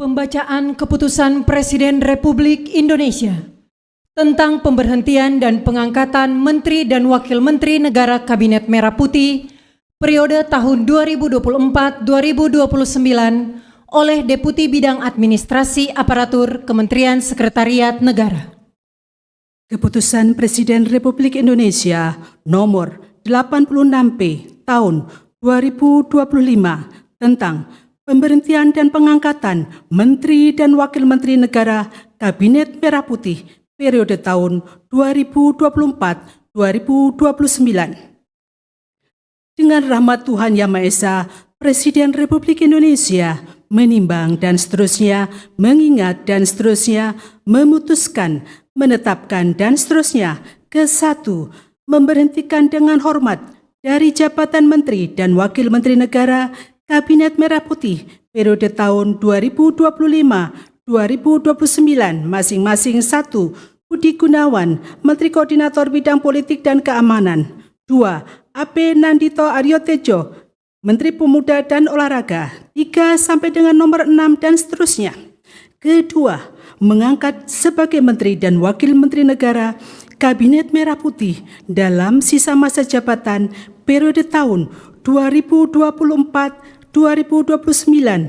Pembacaan Keputusan Presiden Republik Indonesia tentang pemberhentian dan pengangkatan Menteri dan Wakil Menteri Negara Kabinet Merah Putih periode tahun 2024-2029 oleh Deputi Bidang Administrasi Aparatur Kementerian Sekretariat Negara. Keputusan Presiden Republik Indonesia Nomor 86P Tahun 2025 tentang pemberhentian dan pengangkatan Menteri dan Wakil Menteri Negara Kabinet Merah Putih periode tahun 2024-2029. Dengan rahmat Tuhan Yang Maha Esa, Presiden Republik Indonesia menimbang dan seterusnya, mengingat dan seterusnya, memutuskan, menetapkan dan seterusnya. Ke-1, memberhentikan dengan hormat dari jabatan Menteri dan Wakil Menteri Negara Kabinet Merah Putih periode tahun 2025-2029 masing-masing. 1. Budi Gunawan, Menteri Koordinator Bidang Politik dan Keamanan. 2. AP Nandito Aryotejo, Menteri Pemuda dan Olahraga. 3 sampai dengan nomor 6 dan seterusnya. Kedua, mengangkat sebagai Menteri dan Wakil Menteri Negara Kabinet Merah Putih dalam sisa masa jabatan periode tahun 2024-2029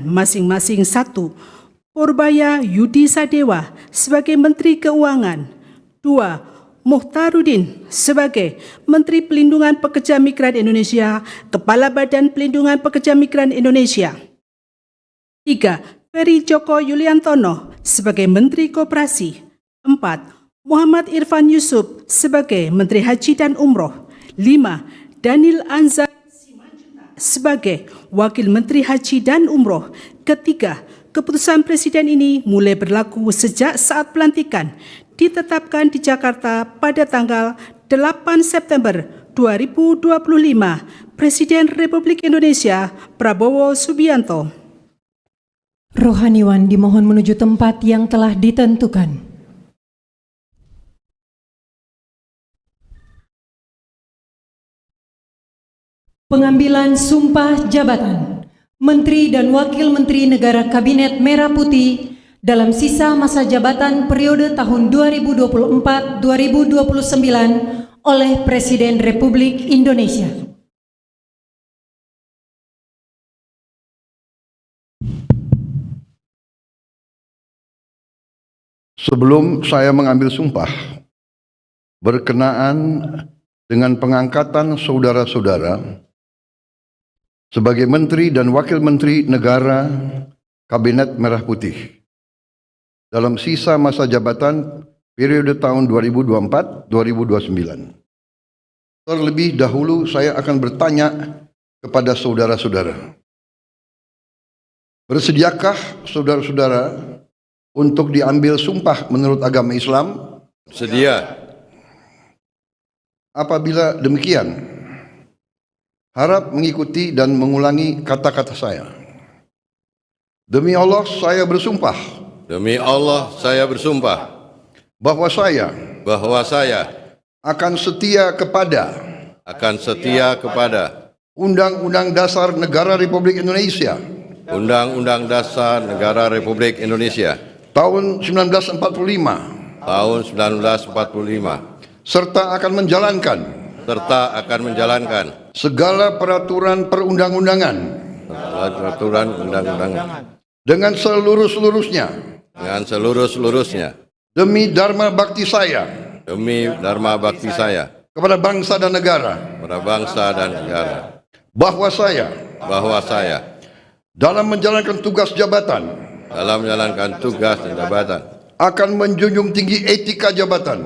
masing-masing. 1. Purbaya Yudi Sadewa sebagai Menteri Keuangan. 2. Muhtarudin sebagai Menteri Pelindungan Pekerja Migran Indonesia, Kepala Badan Pelindungan Pekerja Migran Indonesia. 3. Ferry Joko Yuliantono sebagai Menteri Koperasi. 4. Muhammad Irfan Yusuf sebagai Menteri Haji dan Umroh. 5. Daniel Anzar sebagai Wakil Menteri Haji dan Umroh. Ketiga, keputusan Presiden ini mulai berlaku sejak saat pelantikan ditetapkan di Jakarta pada tanggal 8 September 2025. Presiden Republik Indonesia Prabowo Subianto. Rohaniwan dimohon menuju tempat yang telah ditentukan. Pengambilan sumpah jabatan Menteri dan Wakil Menteri Negara Kabinet Merah Putih dalam sisa masa jabatan periode tahun 2024-2029 oleh Presiden Republik Indonesia. Sebelum saya mengambil sumpah berkenaan dengan pengangkatan saudara-saudara sebagai Menteri dan Wakil Menteri Negara Kabinet Merah Putih dalam sisa masa jabatan periode tahun 2024-2029. Terlebih dahulu saya akan bertanya kepada saudara-saudara. Bersediakah saudara-saudara untuk diambil sumpah menurut agama Islam? Sedia. Apabila demikian, harap mengikuti dan mengulangi kata-kata saya. Demi Allah saya bersumpah. Demi Allah saya bersumpah Bahwa saya akan setia kepada Undang-Undang Dasar Negara Republik Indonesia Undang-Undang Dasar Negara Republik Indonesia tahun 1945 tahun 1945 serta akan menjalankan segala peraturan perundang-undangan dengan seluruh-seluruhnya demi dharma bakti saya kepada bangsa dan negara, bahwa saya dalam menjalankan tugas jabatan akan menjunjung tinggi etika jabatan,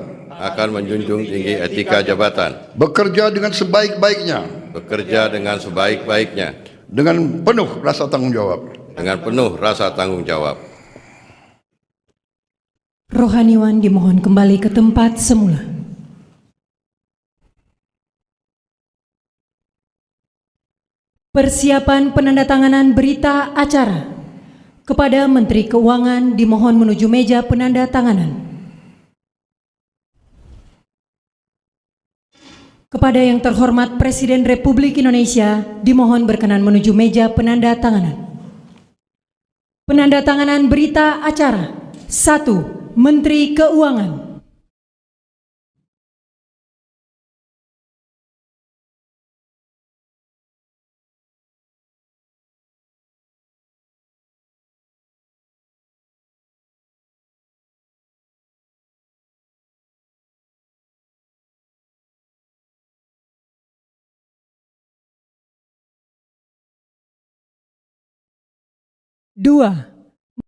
bekerja dengan sebaik-baiknya dengan penuh rasa tanggung jawab. Rohaniwan dimohon kembali ke tempat semula. Persiapan penandatanganan berita acara. Kepada Menteri Keuangan dimohon menuju meja penandatanganan. Kepada yang terhormat Presiden Republik Indonesia dimohon berkenan menuju meja penandatanganan. Penandatanganan berita acara. 1. Menteri Keuangan. Dua,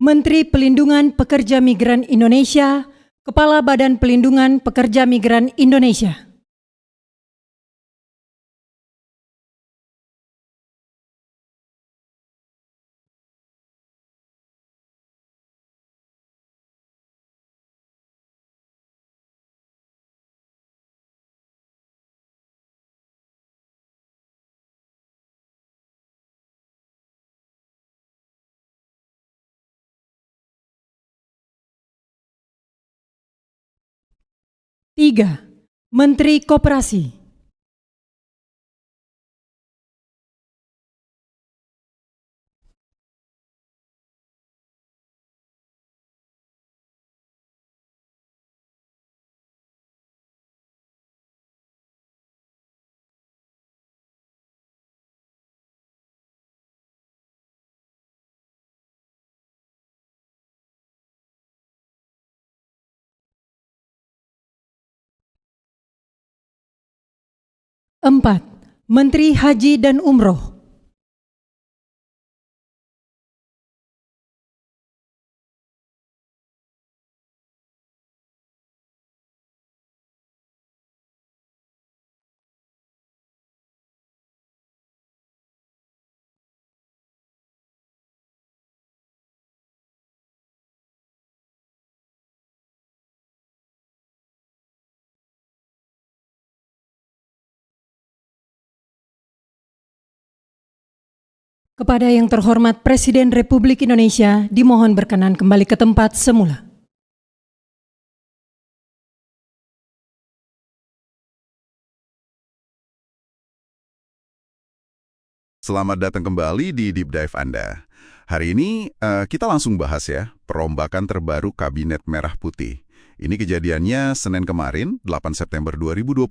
Menteri Pelindungan Pekerja Migran Indonesia, Kepala Badan Pelindungan Pekerja Migran Indonesia. Tiga, Menteri Koperasi. Empat, Menteri Haji dan Umroh. Kepada yang terhormat Presiden Republik Indonesia, dimohon berkenan kembali ke tempat semula. Selamat datang kembali di Deep Dive Anda. Hari ini kita langsung bahas ya, perombakan terbaru Kabinet Merah Putih. Ini kejadiannya Senin kemarin, 8 September 2025,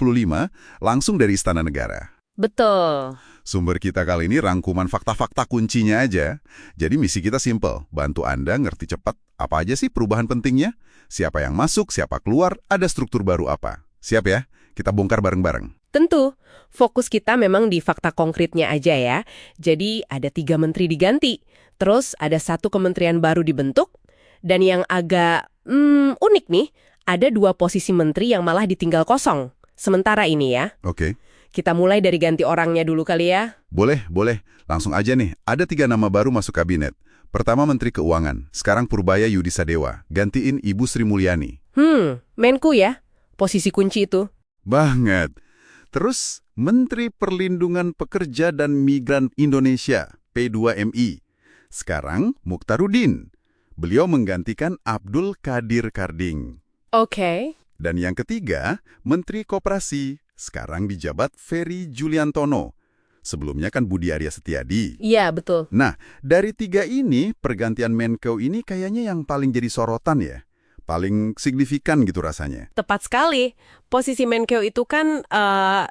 langsung dari Istana Negara. Betul. Sumber kita kali ini rangkuman fakta-fakta kuncinya aja. Jadi misi kita simpel, bantu Anda ngerti cepat apa aja sih perubahan pentingnya, siapa yang masuk, siapa keluar, ada struktur baru apa. Siap ya? Kita bongkar bareng-bareng. Tentu, fokus kita memang di fakta konkretnya aja ya. Jadi ada 3 menteri diganti, terus ada 1 kementerian baru dibentuk, dan yang agak unik nih, ada 2 posisi menteri yang malah ditinggal kosong. Sementara ini ya. Oke. Kita mulai dari ganti orangnya dulu kali ya. Boleh. Langsung aja nih, ada 3 nama baru masuk kabinet. Pertama Menteri Keuangan, sekarang Purbaya Yudi Sadewa, gantiin Ibu Sri Mulyani. Menku ya, posisi kunci itu. Banget. Terus, Menteri Perlindungan Pekerja dan Migran Indonesia, P2MI. Sekarang Mukhtaruddin. Beliau menggantikan Abdul Qadir Karding. Oke. Dan yang ketiga, Menteri Koperasi. Sekarang dijabat Ferry Juliantono. Sebelumnya kan Budi Arya Setiadi. Iya, betul. Nah, dari 3 ini, pergantian Menko ini kayaknya yang paling jadi sorotan ya. Paling signifikan gitu rasanya. Tepat sekali. Posisi Menkeu itu kan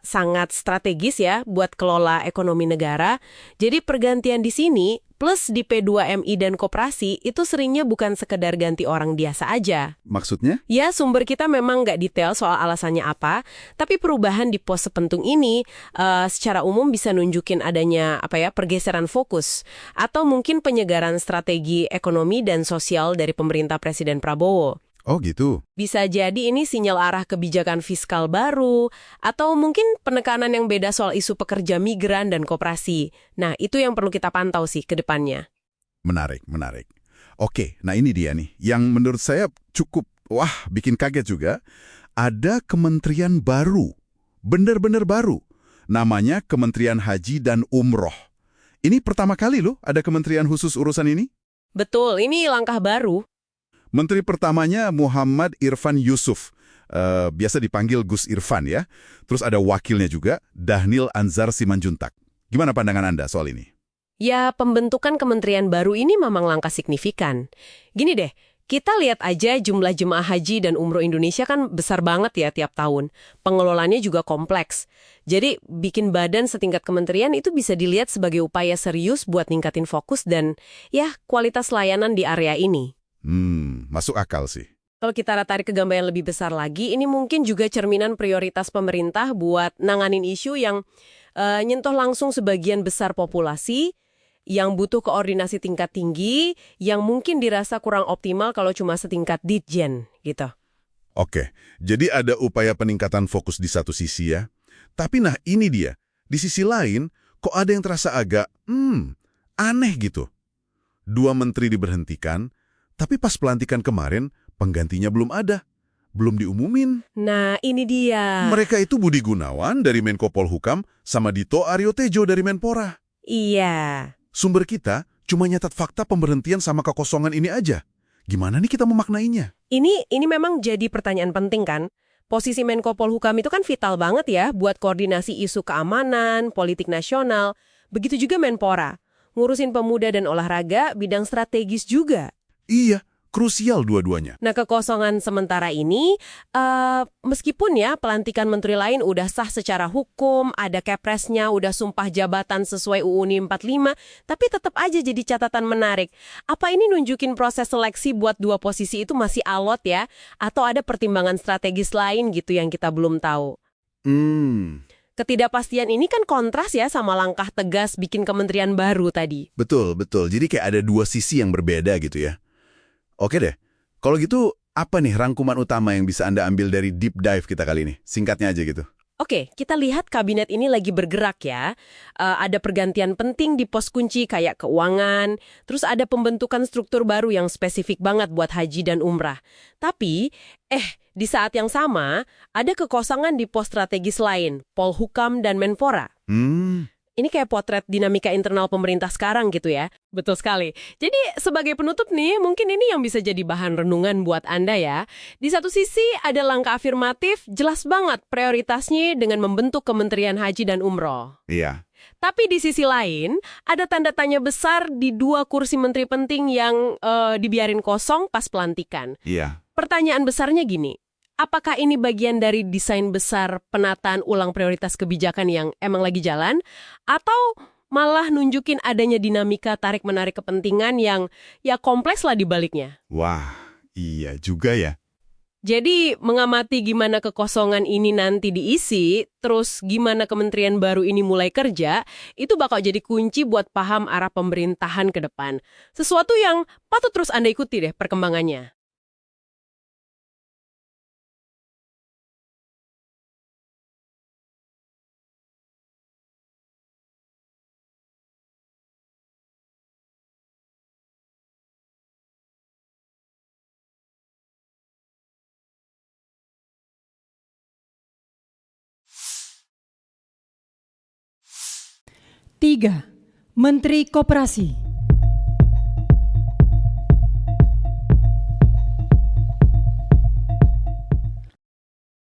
sangat strategis ya buat kelola ekonomi negara. Jadi pergantian di sini plus di P2MI dan Koperasi itu seringnya bukan sekedar ganti orang biasa aja. Maksudnya? Ya, sumber kita memang nggak detail soal alasannya apa, tapi perubahan di pos sepenting ini secara umum bisa nunjukin adanya pergeseran fokus atau mungkin penyegaran strategi ekonomi dan sosial dari pemerintah Presiden Prabowo. Oh gitu. Bisa jadi ini sinyal arah kebijakan fiskal baru, atau mungkin penekanan yang beda soal isu pekerja migran dan koperasi. Nah, itu yang perlu kita pantau sih ke depannya. Menarik. Oke, nah ini dia nih. Yang menurut saya cukup, bikin kaget juga. Ada kementerian baru. Bener-bener baru. Namanya Kementerian Haji dan Umroh. Ini pertama kali loh ada kementerian khusus urusan ini. Betul, ini langkah baru. Menteri pertamanya Muhammad Irfan Yusuf, biasa dipanggil Gus Irfan ya. Terus ada wakilnya juga, Dhanil Anzar Simanjuntak. Gimana pandangan Anda soal ini? Ya, pembentukan kementerian baru ini memang langkah signifikan. Gini deh, kita lihat aja jumlah jemaah haji dan umroh Indonesia kan besar banget ya tiap tahun. Pengelolaannya juga kompleks. Jadi, bikin badan setingkat kementerian itu bisa dilihat sebagai upaya serius buat ningkatin fokus dan ya kualitas layanan di area ini. Masuk akal sih. Kalau kita tarik ke gambar yang lebih besar lagi, ini mungkin juga cerminan prioritas pemerintah buat nanganin isu yang nyentuh langsung sebagian besar populasi, yang butuh koordinasi tingkat tinggi, yang mungkin dirasa kurang optimal kalau cuma setingkat ditjen, gitu. Oke, jadi ada upaya peningkatan fokus di satu sisi ya. Tapi nah ini dia, di sisi lain kok ada yang terasa agak, aneh gitu. 2 menteri diberhentikan, tapi pas pelantikan kemarin penggantinya belum ada, belum diumumin. Nah, ini dia. Mereka itu Budi Gunawan dari Menko Polhukam sama Dito Aryo Tejo dari Menpora. Iya. Sumber kita cuma nyatat fakta pemberhentian sama kekosongan ini aja. Gimana nih kita memaknainya? Ini memang jadi pertanyaan penting kan? Posisi Menko Polhukam itu kan vital banget ya buat koordinasi isu keamanan, politik nasional. Begitu juga Menpora. Ngurusin pemuda dan olahraga, bidang strategis juga. Iya, krusial dua-duanya. Nah, kekosongan sementara ini, meskipun ya pelantikan menteri lain udah sah secara hukum, ada kepresnya, udah sumpah jabatan sesuai UU 45, tapi tetap aja jadi catatan menarik. Apa ini nunjukin proses seleksi buat 2 posisi itu masih alot ya? Atau ada pertimbangan strategis lain gitu yang kita belum tahu? Ketidakpastian ini kan kontras ya sama langkah tegas bikin kementerian baru tadi. Betul. Jadi kayak ada 2 sisi yang berbeda gitu ya. Oke deh, kalau gitu apa nih rangkuman utama yang bisa Anda ambil dari deep dive kita kali ini? Singkatnya aja gitu. Oke, kita lihat kabinet ini lagi bergerak ya. Ada pergantian penting di pos kunci kayak keuangan, terus ada pembentukan struktur baru yang spesifik banget buat haji dan umrah. Tapi, di saat yang sama, ada kekosongan di pos strategis lain, Polhukam dan Menpora. Ini kayak potret dinamika internal pemerintah sekarang gitu ya. Betul sekali. Jadi sebagai penutup nih, mungkin ini yang bisa jadi bahan renungan buat Anda ya. Di satu sisi ada langkah afirmatif, jelas banget prioritasnya dengan membentuk Kementerian Haji dan Umroh. Iya. Tapi di sisi lain, ada tanda tanya besar di 2 kursi menteri penting yang dibiarin kosong pas pelantikan. Iya. Pertanyaan besarnya gini. Apakah ini bagian dari desain besar penataan ulang prioritas kebijakan yang emang lagi jalan? Atau malah nunjukin adanya dinamika tarik-menarik kepentingan yang ya kompleks lah di baliknya? Wah, iya juga ya. Jadi mengamati gimana kekosongan ini nanti diisi, terus gimana kementerian baru ini mulai kerja, itu bakal jadi kunci buat paham arah pemerintahan ke depan. Sesuatu yang patut terus Anda ikuti deh perkembangannya. Tiga, Menteri Koperasi.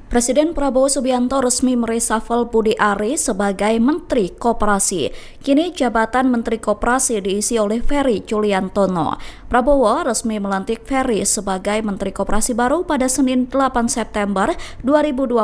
Presiden Prabowo Subianto resmi mereshuffle Budi Ari sebagai Menteri Koperasi. Kini jabatan Menteri Koperasi diisi oleh Ferry Juliantono. Prabowo resmi melantik Ferry sebagai Menteri Koperasi baru pada Senin 8 September 2025.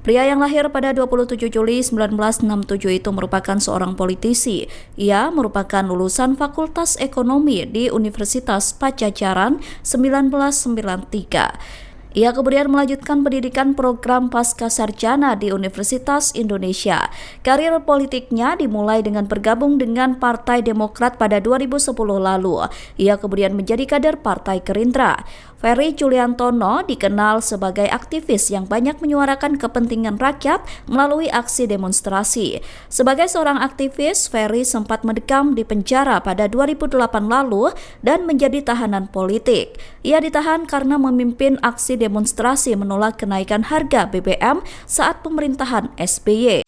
Pria yang lahir pada 27 Juli 1967 itu merupakan seorang politisi. Ia merupakan lulusan Fakultas Ekonomi di Universitas Pajajaran 1993. Ia kemudian melanjutkan pendidikan program Pascasarjana di Universitas Indonesia. Karir politiknya dimulai dengan bergabung dengan Partai Demokrat pada 2010 lalu. Ia kemudian menjadi kader Partai Gerindra. Ferry Juliantono dikenal sebagai aktivis yang banyak menyuarakan kepentingan rakyat melalui aksi demonstrasi. Sebagai seorang aktivis, Ferry sempat mendekam di penjara pada 2008 lalu dan menjadi tahanan politik. Ia ditahan karena memimpin aksi demonstrasi menolak kenaikan harga BBM saat pemerintahan SBY.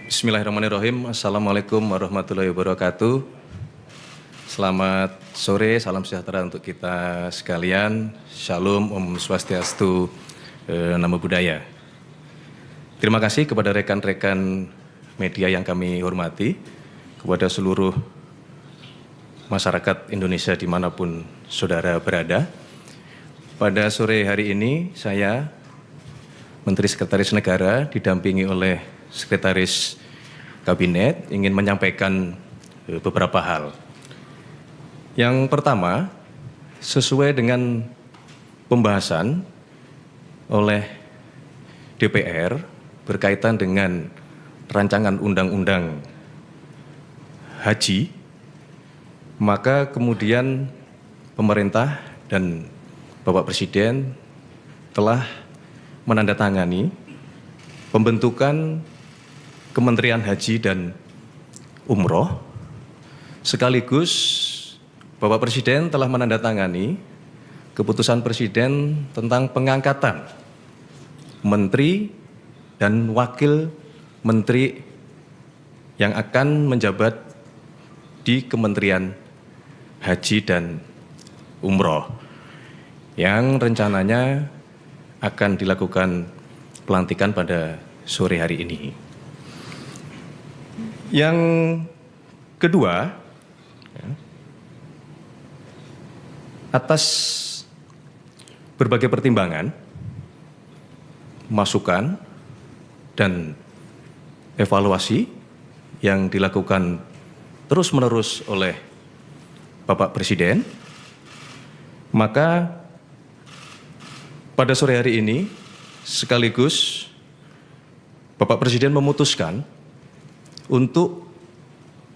Bismillahirrahmanirrahim. Assalamualaikum warahmatullahi wabarakatuh. Selamat sore, salam sejahtera untuk kita sekalian. Shalom, Om Swastiastu, Namo Buddhaya. Terima kasih kepada rekan-rekan media yang kami hormati, kepada seluruh masyarakat Indonesia dimanapun saudara berada. Pada sore hari ini saya, Menteri Sekretaris Negara didampingi oleh Sekretaris Kabinet ingin menyampaikan beberapa hal. Yang pertama, sesuai dengan pembahasan oleh DPR berkaitan dengan rancangan undang-undang haji, maka kemudian pemerintah dan Bapak Presiden telah menandatangani pembentukan Kementerian Haji dan Umroh, sekaligus Bapak Presiden telah menandatangani keputusan Presiden tentang pengangkatan Menteri dan Wakil Menteri yang akan menjabat di Kementerian Haji dan Umroh, yang rencananya akan dilakukan pelantikan pada sore hari ini. Yang kedua, atas berbagai pertimbangan, masukan, dan evaluasi yang dilakukan terus-menerus oleh Bapak Presiden, maka pada sore hari ini sekaligus Bapak Presiden memutuskan untuk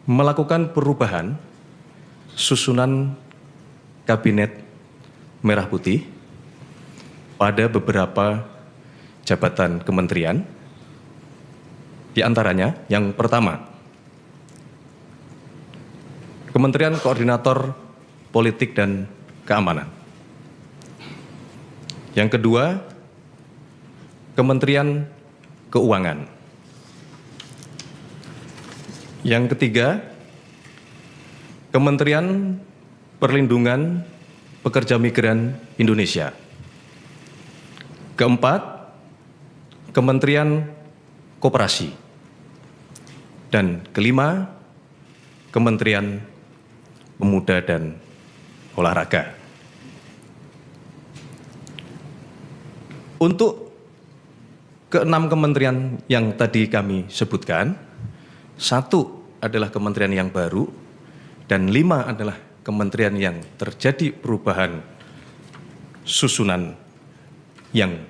melakukan perubahan susunan Kabinet Merah Putih pada beberapa jabatan kementerian. Di antaranya, yang pertama, Kementerian Koordinator Politik dan Keamanan. Yang kedua, Kementerian Keuangan. Yang ketiga, Kementerian Perlindungan Pekerja Migran Indonesia. Keempat, Kementerian Koperasi. Dan kelima, Kementerian Pemuda dan Olahraga. Untuk keenam kementerian yang tadi kami sebutkan, 1 adalah kementerian yang baru, dan 5 adalah kementerian yang terjadi perubahan susunan yang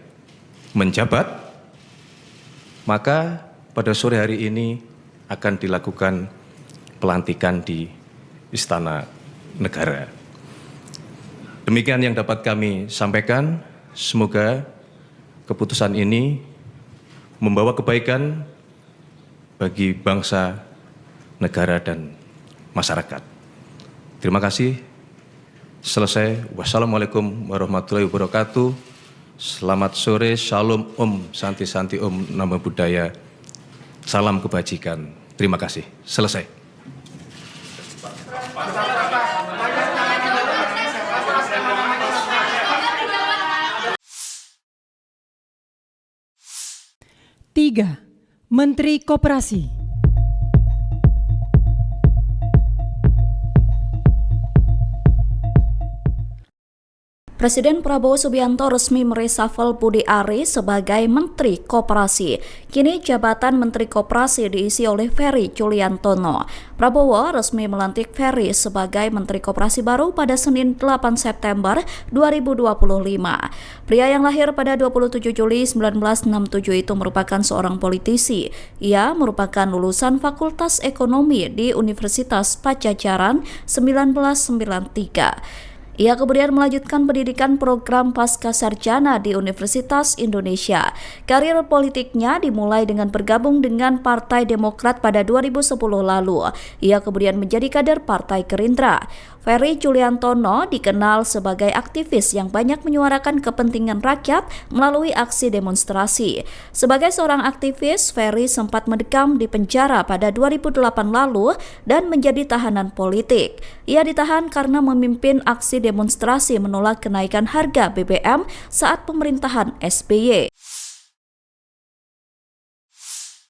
menjabat, maka pada sore hari ini akan dilakukan pelantikan di Istana Negara. Demikian yang dapat kami sampaikan. Semoga keputusan ini membawa kebaikan bagi bangsa, negara, dan masyarakat. Terima kasih. Selesai. Wassalamualaikum warahmatullahi wabarakatuh. Selamat sore. Shalom Om Santi Santi Om Namo Buddhaya. Salam kebajikan. Terima kasih. Selesai. Tiga, Menteri Koperasi. Presiden Prabowo Subianto resmi meresafel Budi Ari sebagai Menteri Koperasi. Kini jabatan Menteri Koperasi diisi oleh Ferry Juliantono. Prabowo resmi melantik Ferry sebagai Menteri Koperasi baru pada Senin 8 September 2025. Pria yang lahir pada 27 Juli 1967 itu merupakan seorang politisi. Ia merupakan lulusan Fakultas Ekonomi di Universitas Pajajaran 1993. Ia kemudian melanjutkan pendidikan program Pascasarjana di Universitas Indonesia. Karir politiknya dimulai dengan bergabung dengan Partai Demokrat pada 2010 lalu. Ia kemudian menjadi kader Partai Gerindra. Ferry Juliantono dikenal sebagai aktivis yang banyak menyuarakan kepentingan rakyat melalui aksi demonstrasi. Sebagai seorang aktivis, Ferry sempat mendekam di penjara pada 2008 lalu dan menjadi tahanan politik. Ia ditahan karena memimpin aksi demonstrasi menolak kenaikan harga BBM saat pemerintahan SBY.